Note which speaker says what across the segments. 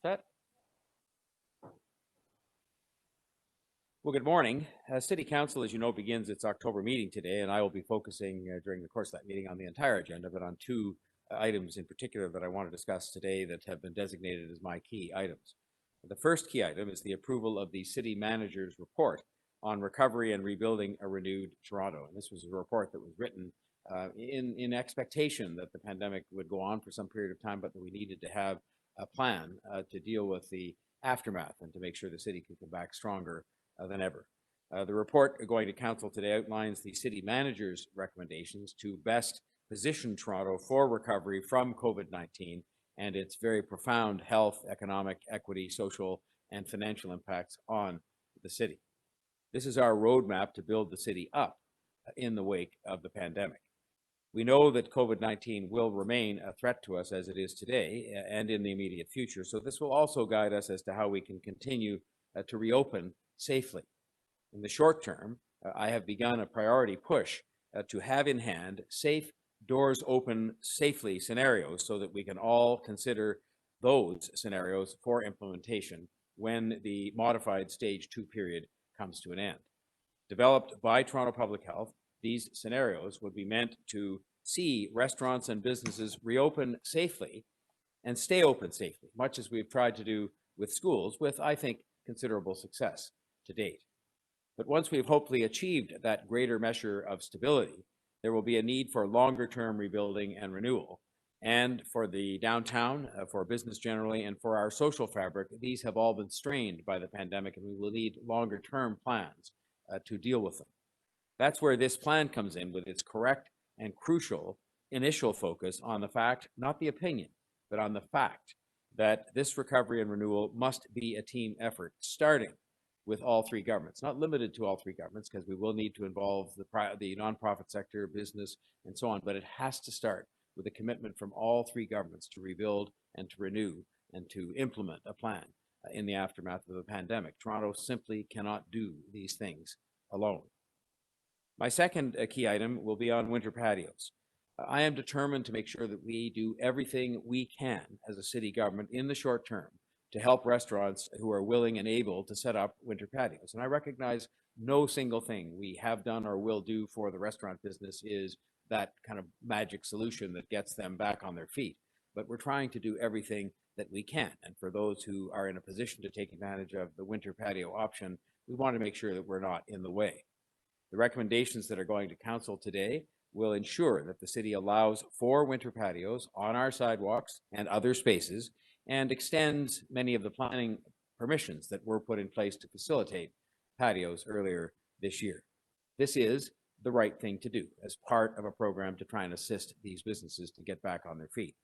Speaker 1: Set. Well, good morning. City Council, as you know, begins its October meeting today, and I will be focusing during the course of that meeting on the entire agenda, but on two items in particular that I want to discuss today that have been designated as my key items. The first key item is the approval of the city manager's report on recovery and rebuilding a renewed Toronto. And this was a report that was written in expectation that the pandemic would go on for some period of time, but that we needed to have a plan to deal with the aftermath and to make sure the city could come back stronger than ever. The report going to council today outlines the city manager's recommendations to best position Toronto for recovery from COVID-19 and its very profound health, economic, equity, social, and financial impacts on the city. This is our roadmap to build the city up in the wake of the pandemic. We know that COVID-19 will remain a threat to us as it is today and in the immediate future, so this will also guide us as to how we can continue to reopen safely. In the short term, I have begun a priority push to have in hand safe, doors open safely scenarios so that we can all consider those scenarios for implementation when the modified stage 2 period comes to an end. Developed by Toronto Public Health, these scenarios would be meant to see restaurants and businesses reopen safely and stay open safely, much as we've tried to do with schools with, I think, considerable success to date. But once we've hopefully achieved that greater measure of stability, there will be a need for longer-term rebuilding and renewal. And for the downtown, for business generally, and for our social fabric, these have all been strained by the pandemic, and we will need longer-term plans to deal with them. That's where this plan comes in with its correct and crucial initial focus on the fact, not the opinion, but on the fact that this recovery and renewal must be a team effort, starting with all three governments, not limited to all three governments, because we will need to involve the nonprofit sector, business, and so on, but it has to start with a commitment from all three governments to rebuild and to renew and to implement a plan in the aftermath of the pandemic. Toronto simply cannot do these things alone. My second key item will be on winter patios. I am determined to make sure that we do everything we can as a city government in the short term to help restaurants who are willing and able to set up winter patios. And I recognize no single thing we have done or will do for the restaurant business is that kind of magic solution that gets them back on their feet. But we're trying to do everything that we can. And for those who are in a position to take advantage of the winter patio option, we want to make sure that we're not in the way. The recommendations that are going to council today will ensure that the city allows for winter patios on our sidewalks and other spaces and extends many of the planning permissions that were put in place to facilitate patios earlier this year. This is the right thing to do as part of a program to try and assist these businesses to get back on their feet.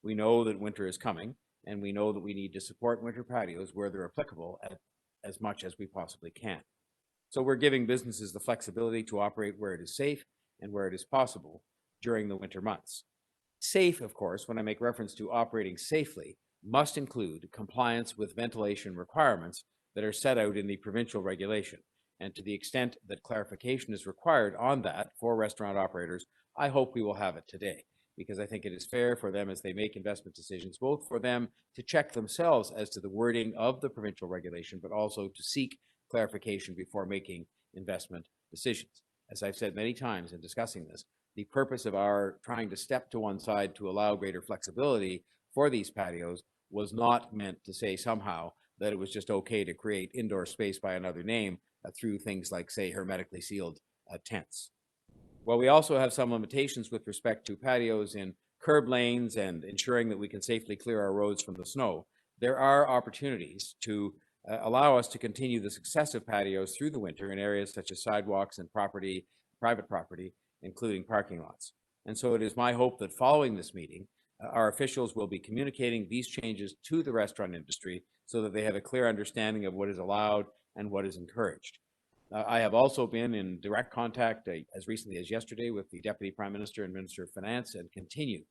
Speaker 1: We know that winter is coming, and we know that we need to support winter patios where they're applicable as much as we possibly can. So we're giving businesses the flexibility to operate where it is safe and where it is possible during the winter months. Safe, of course, when I make reference to operating safely, must include compliance with ventilation requirements that are set out in the provincial regulation. And to the extent that clarification is required on that for restaurant operators, I hope we will have it today, because I think it is fair for them as they make investment decisions, both for them to check themselves as to the wording of the provincial regulation, but also to seek clarification before making investment decisions. As I've said many times in discussing this, the purpose of our trying to step to one side to allow greater flexibility for these patios was not meant to say somehow that it was just okay to create indoor space by another name through things like, say, hermetically sealed tents. While we also have some limitations with respect to patios in curb lanes and ensuring that we can safely clear our roads from the snow, there are opportunities to allow us to continue the successive patios through the winter in areas such as sidewalks and private property, including parking lots. And so it is my hope that following this meeting, our officials will be communicating these changes to the restaurant industry so that they have a clear understanding of what is allowed and what is encouraged. I have also been in direct contact as recently as yesterday with the Deputy Prime Minister and Minister of Finance and continue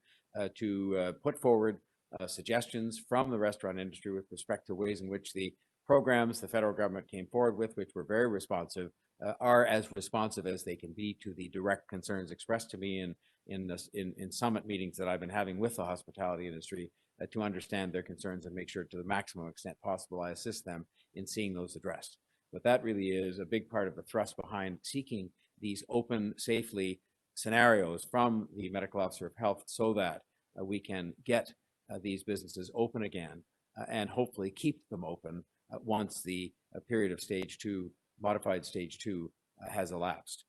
Speaker 1: to put forward suggestions from the restaurant industry with respect to ways in which the programs the federal government came forward with, which were very responsive, are as responsive as they can be to the direct concerns expressed to me in summit meetings that I've been having with the hospitality industry to understand their concerns and make sure to the maximum extent possible I assist them in seeing those addressed. But that really is a big part of the thrust behind seeking these open, safely scenarios from the medical officer of health so that we can get these businesses open again and hopefully keep them open once the period of stage 2, modified stage 2, has elapsed.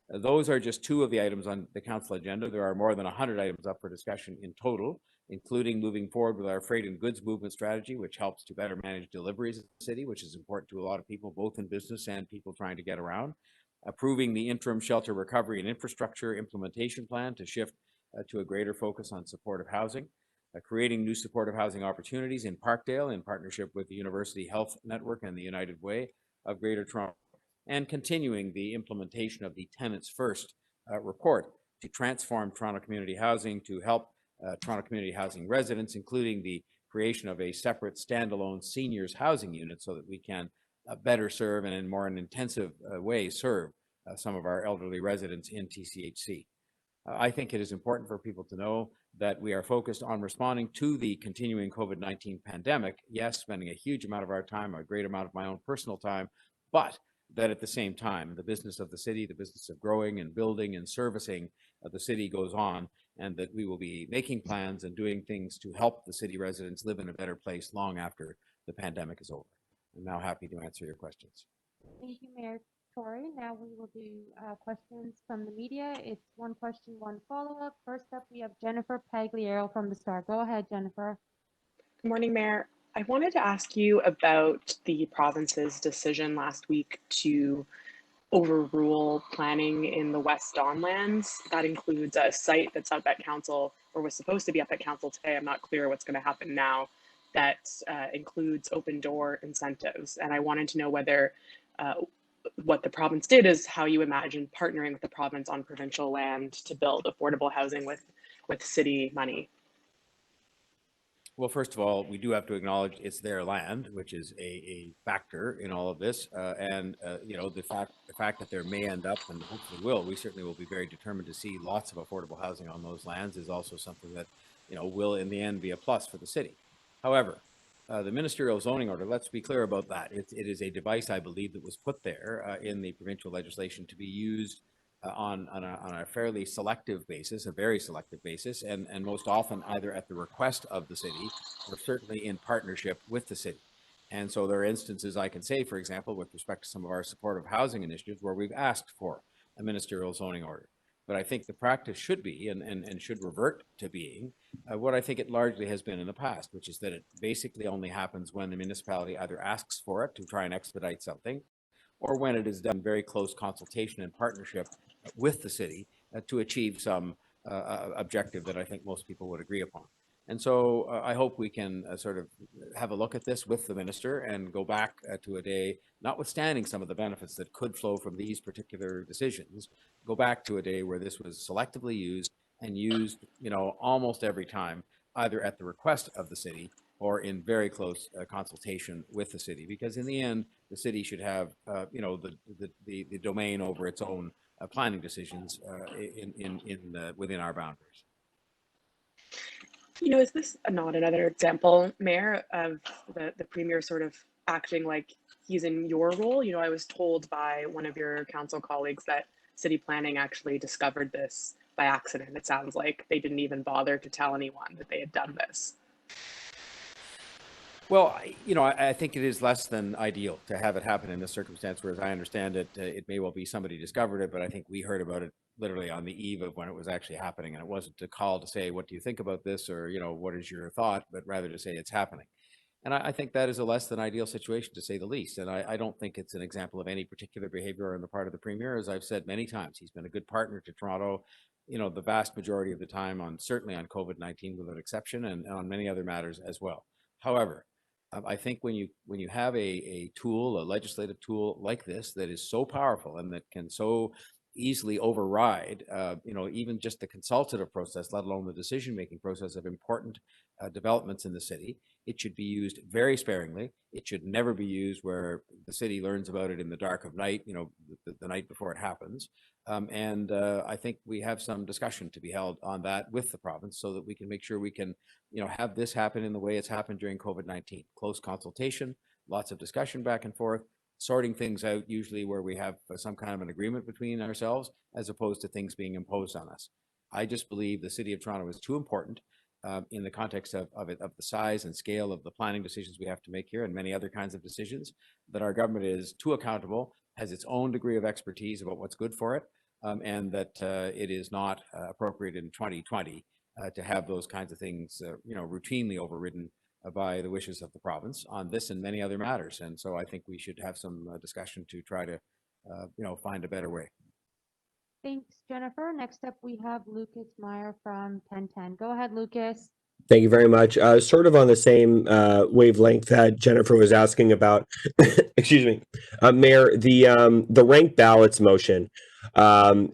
Speaker 1: Those are just two of the items on the council agenda. There are more than 100 items up for discussion in total, including moving forward with our freight and goods movement strategy, which helps to better manage deliveries in the city, which is important to a lot of people, both in business and people trying to get around. Approving the interim shelter recovery and infrastructure implementation plan to shift to a greater focus on supportive housing. Creating new supportive housing opportunities in Parkdale in partnership with the University Health Network and the United Way of Greater Toronto, and continuing the implementation of the Tenants First report to transform Toronto community housing to help Toronto community housing residents, including the creation of a separate standalone seniors housing unit so that we can better serve and in more an intensive way serve some of our elderly residents in TCHC. I think it is important for people to know that we are focused on responding to the continuing COVID-19 pandemic. Yes, spending a huge amount of our time, a great amount of my own personal time, but that at the same time, the business of the city, the business of growing and building and servicing the city goes on, and that we will be making plans and doing things to help the city residents live in a better place long after the pandemic is over. I'm now happy to answer your questions.
Speaker 2: Thank you, Mayor Tory. Now we will do questions from the media. It's one question, one follow-up. First up, we have Jennifer Pagliaro from the Star. Go ahead, Jennifer.
Speaker 3: Good morning, Mayor. I wanted to ask you about the province's decision last week to overrule planning in the West Don lands. That includes a site that's up at council, or was supposed to be up at council today. I'm not clear what's going to happen now. That includes open door incentives. And I wanted to know whether what the province did is how you imagine partnering with the province on provincial land to build affordable housing with city money.
Speaker 1: Well, first of all, we do have to acknowledge it's their land, which is a factor in all of this. You know, the fact that there may end up, and hopefully will, we certainly will be very determined to see lots of affordable housing on those lands, is also something that, you know, will in the end be a plus for the city. However, the ministerial zoning order, let's be clear about that. It is a device, I believe, that was put there in the provincial legislation to be used on a fairly selective basis, a very selective basis, and most often either at the request of the city or certainly in partnership with the city. And so there are instances I can say, for example, with respect to some of our supportive housing initiatives where we've asked for a ministerial zoning order. But I think the practice should be and should revert to being what I think it largely has been in the past, which is that it basically only happens when the municipality either asks for it to try and expedite something, or when it is done very close consultation and partnership with the city to achieve some objective that I think most people would agree upon. And so I hope we can sort of have a look at this with the minister and go back to a day, notwithstanding some of the benefits that could flow from these particular decisions, go back to a day where this was selectively used and used, you know, almost every time, either at the request of the city or in very close consultation with the city, because in the end, the city should have, you know, the domain over its own planning decisions within our boundaries.
Speaker 3: You know, is this not another example, Mayor, of the Premier sort of acting like he's in your role? You know, I was told by one of your council colleagues that city planning actually discovered this by accident. It sounds like they didn't even bother to tell anyone that they had done this.
Speaker 1: Well, you know, I think it is less than ideal to have it happen in this circumstance, whereas I understand it, it may well be somebody discovered it, but I think we heard about it literally on the eve of when it was actually happening. And it wasn't a call to say, what do you think about this? Or, you know, what is your thought? But rather to say it's happening. And I think that is a less than ideal situation, to say the least. And I don't think it's an example of any particular behavior on the part of the Premier. As I've said many times, he's been a good partner to Toronto, you know, the vast majority of the time, on certainly on COVID-19 without exception, and on many other matters as well. However, I think when you have a tool, a legislative tool like this that is so powerful and that can so easily override, you know, even just the consultative process, let alone the decision-making process of important developments in the city. It should be used very sparingly. It should never be used where the city learns about it in the dark of night, the night before it happens. I think we have some discussion to be held on that with the province so that we can make sure we can, have this happen in the way it's happened during COVID-19. Close consultation, lots of discussion back and forth, sorting things out usually where we have some kind of an agreement between ourselves as opposed to things being imposed on us. I just believe the City of Toronto is too important in the context of the size and scale of the planning decisions we have to make here and many other kinds of decisions, that our government is too accountable, has its own degree of expertise about what's good for it, and that it is not appropriate in 2020 to have those kinds of things, routinely overridden by the wishes of the province on this and many other matters. And so I think we should have some discussion to try to, find a better way.
Speaker 2: Thanks, Jennifer. Next up, we have Lucas Meyer from 1010. Go ahead, Lucas.
Speaker 4: Thank you very much. Sort of on the same wavelength that Jennifer was asking about. Excuse me, Mayor. The ranked ballots motion. Obviously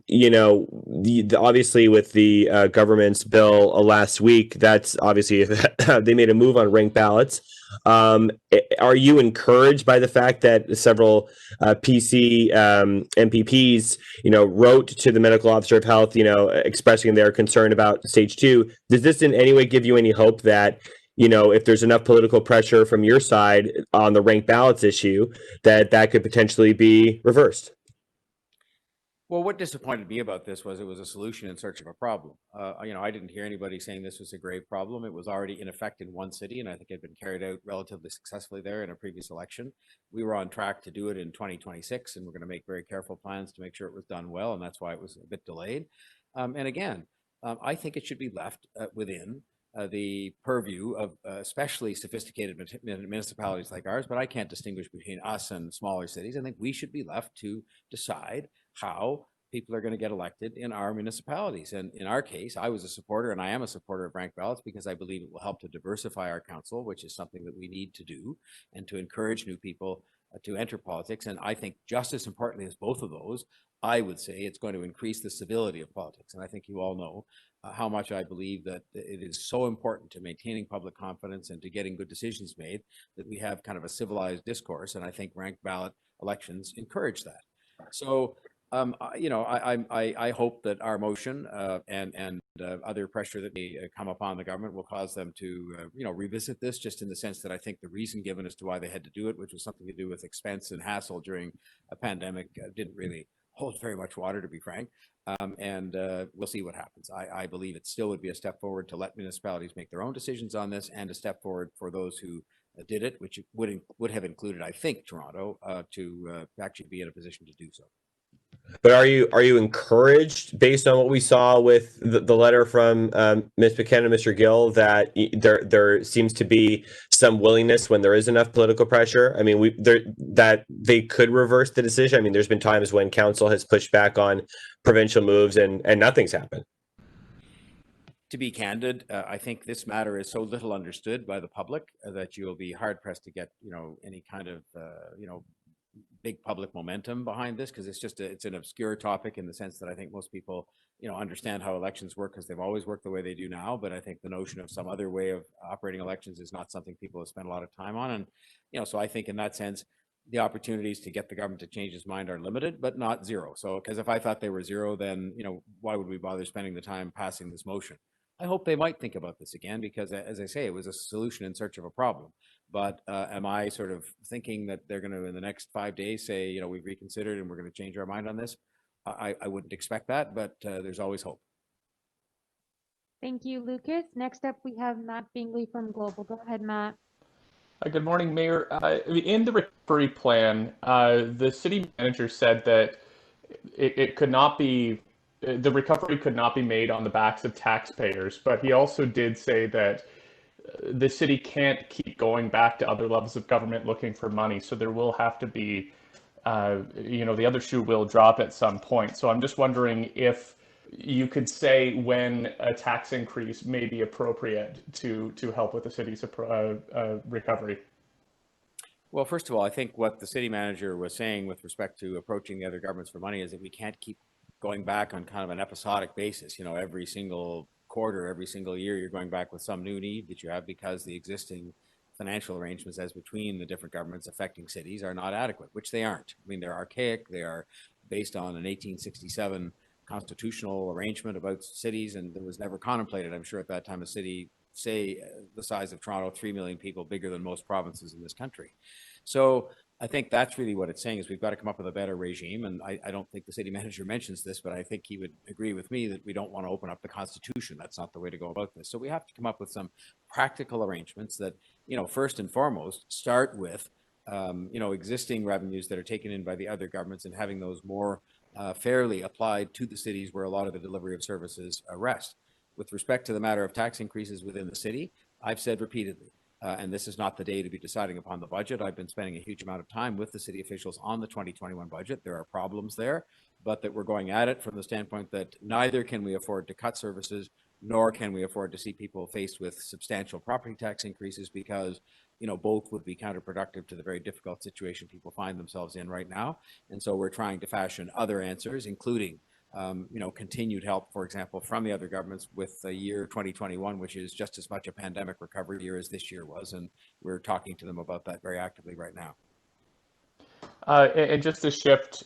Speaker 4: with the government's bill last week, that's obviously they made a move on ranked ballots. Are you encouraged by the fact that several PC MPPs, wrote to the medical officer of health, expressing their concern about stage 2? Does this in any way give you any hope that, if there's enough political pressure from your side on the ranked ballots issue, that could potentially be reversed?
Speaker 1: Well, what disappointed me about this was it was a solution in search of a problem. I didn't hear anybody saying this was a grave problem. It was already in effect in one city, and I think it had been carried out relatively successfully there in a previous election. We were on track to do it in 2026, and we're going to make very careful plans to make sure it was done well, and that's why it was a bit delayed. And again, I think it should be left within the purview of especially sophisticated municipalities like ours, but I can't distinguish between us and smaller cities. I think we should be left to decide how people are going to get elected in our municipalities. And in our case, I was a supporter, and I am a supporter of ranked ballots because I believe it will help to diversify our council, which is something that we need to do, and to encourage new people to enter politics. And I think just as importantly as both of those, I would say it's going to increase the civility of politics. And I think you all know how much I believe that it is so important to maintaining public confidence and to getting good decisions made that we have kind of a civilized discourse. And I think ranked ballot elections encourage that. So I hope that our motion and other pressure that may come upon the government will cause them to, revisit this, just in the sense that I think the reason given as to why they had to do it, which was something to do with expense and hassle during a pandemic, didn't really hold very much water, to be frank. We'll see what happens. I believe it still would be a step forward to let municipalities make their own decisions on this, and a step forward for those who did it, which would have included, I think, Toronto, to actually be in a position to do so.
Speaker 4: But are you encouraged, based on what we saw with the letter from Ms. McKenna and Mr. Gill, that there seems to be some willingness when there is enough political pressure? I mean, that they could reverse the decision. I mean, there's been times when council has pushed back on provincial moves and nothing's happened.
Speaker 1: To be candid, I think this matter is so little understood by the public that you'll be hard pressed to get, any kind of, big public momentum behind this, because it's an obscure topic in the sense that I think most people, understand how elections work because they've always worked the way they do now. But I think the notion of some other way of operating elections is not something people have spent a lot of time on. And, so I think in that sense, the opportunities to get the government to change its mind are limited, but not zero. So, because if I thought they were zero, then, why would we bother spending the time passing this motion? I hope they might think about this again, because as I say, it was a solution in search of a problem. But am I sort of thinking that they're going to, in the next 5 days, say, we've reconsidered and we're going to change our mind on this? I wouldn't expect that, but there's always hope.
Speaker 2: Thank you, Lucas. Next up, we have Matt Bingley from Global. Go ahead, Matt.
Speaker 5: Good morning, Mayor. In the recovery plan, the city manager said that it could not be, the recovery could not be made on the backs of taxpayers, but he also did say that the city can't keep going back to other levels of government looking for money. So there will have to be, the other shoe will drop at some point. So I'm just wondering if you could say when a tax increase may be appropriate to help with the city's recovery.
Speaker 1: Well, first of all, I think what the city manager was saying with respect to approaching the other governments for money is that we can't keep going back on kind of an episodic basis, every single quarter, every single year, you're going back with some new need that you have because the existing financial arrangements as between the different governments affecting cities are not adequate, which they aren't. I mean, they're archaic. They are based on an 1867 constitutional arrangement about cities, and it was never contemplated, I'm sure, at that time, a city, say, the size of Toronto, 3 million people, bigger than most provinces in this country. So I think that's really what it's saying, is we've got to come up with a better regime. And I don't think the city manager mentions this, but I think he would agree with me that we don't want to open up the Constitution. That's not the way to go about this. So we have to come up with some practical arrangements that, you know, first and foremost, start with, you know, existing revenues that are taken in by the other governments and having those more fairly applied to the cities where a lot of the delivery of services rest. With respect to the matter of tax increases within the city, I've said repeatedly, and this is not the day to be deciding upon the budget. I've been spending a huge amount of time with the city officials on the 2021 budget. There are problems there, but that we're going at it from the standpoint that neither can we afford to cut services, nor can we afford to see people faced with substantial property tax increases, because, you know, both would be counterproductive to the very difficult situation people find themselves in right now. And so we're trying to fashion other answers, including you know, continued help, for example, from the other governments with the year 2021, which is just as much a pandemic recovery year as this year was. And we're talking to them about that very actively right now.
Speaker 5: And just to shift,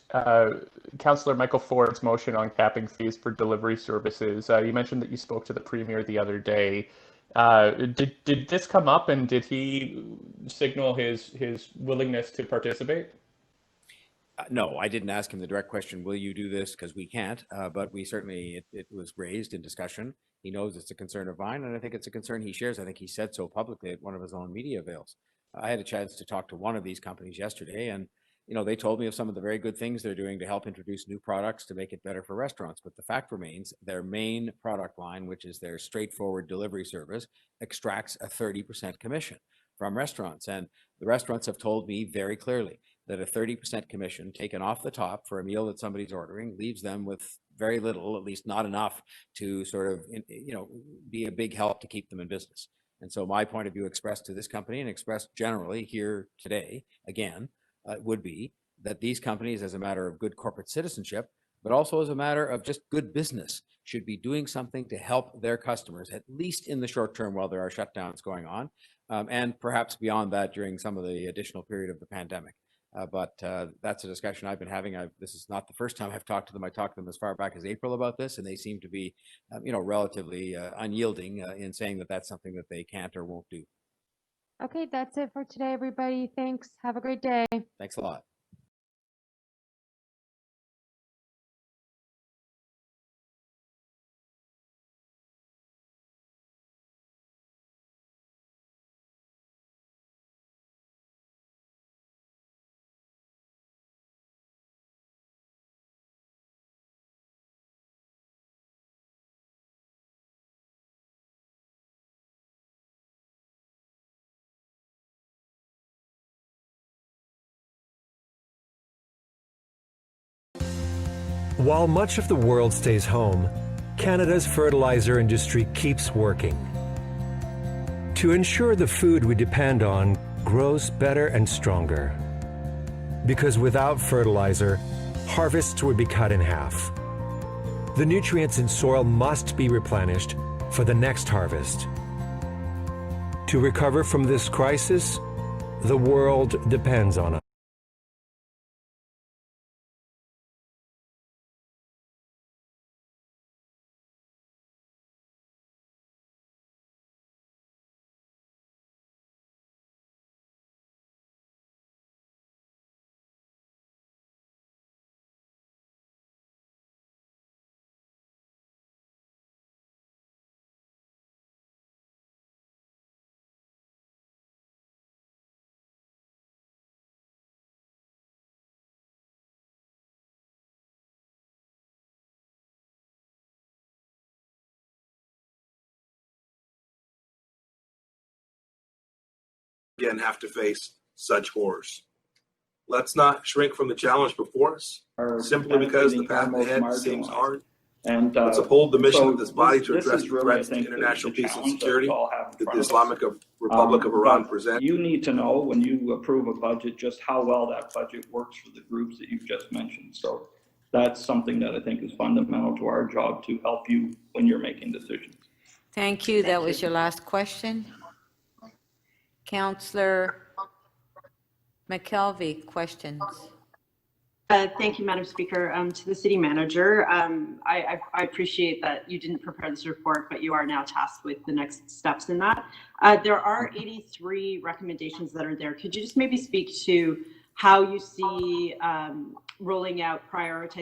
Speaker 5: Councillor Michael Ford's motion on capping fees for delivery services, you mentioned that you spoke to the Premier the other day. Did this come up, and did he signal his willingness to participate?
Speaker 1: No, I didn't ask him the direct question, will you do this? Because we can't, but we certainly, it was raised in discussion. He knows it's a concern of mine, and I think it's a concern he shares. I think he said so publicly at one of his own media avails. I had a chance to talk to one of these companies yesterday, and, you know, they told me of some of the very good things they're doing to help introduce new products to make it better for restaurants. But the fact remains, their main product line, which is their straightforward delivery service, extracts a 30% commission from restaurants. And the restaurants have told me very clearly that a 30% commission taken off the top for a meal that somebody's ordering leaves them with very little, at least not enough to sort of, you know, be a big help to keep them in business. And so my point of view expressed to this company and expressed generally here today, again, would be that these companies, as a matter of good corporate citizenship, but also as a matter of just good business, should be doing something to help their customers, at least in the short term while there are shutdowns going on, and perhaps beyond that during some of the additional period of the pandemic. But that's a discussion I've been having. This is not the first time I've talked to them. I talked to them as far back as April about this, and they seem to be, you know, relatively unyielding in saying that that's something that they can't or won't do.
Speaker 2: Okay, that's it for today, everybody. Thanks. Have a great day.
Speaker 1: Thanks a lot.
Speaker 6: While much of the world stays home, Canada's fertilizer industry keeps working to ensure the food we depend on grows better and stronger. Because without fertilizer, harvests would be cut in half. The nutrients in soil must be replenished for the next harvest. To recover from this crisis, the world depends on us.
Speaker 7: Again have to face such horrors. Let's not shrink from the challenge before us, simply because the path ahead seems hard.
Speaker 8: And
Speaker 7: let's uphold the mission of this body to
Speaker 8: this
Speaker 7: address
Speaker 8: is
Speaker 7: the
Speaker 8: really,
Speaker 7: threats
Speaker 8: I think,
Speaker 7: to international
Speaker 8: the
Speaker 7: peace and
Speaker 8: challenge
Speaker 7: security
Speaker 8: that we all have in
Speaker 7: that
Speaker 8: front
Speaker 7: the
Speaker 8: of us.
Speaker 7: Islamic Republic of Iran
Speaker 8: But
Speaker 7: presents.
Speaker 8: you need to know when you approve a budget just how well that budget works for the groups that you've just mentioned. So that's something that I think is fundamental to our job to help you when you're making decisions.
Speaker 9: Thank you. That was your last question. Councillor McKelvey, questions?
Speaker 10: Thank you, Madam Speaker. To the city manager, I appreciate that you didn't prepare this report, but you are now tasked with the next steps in that. There are 83 recommendations that are there. Could you just maybe speak to how you see rolling out prioritization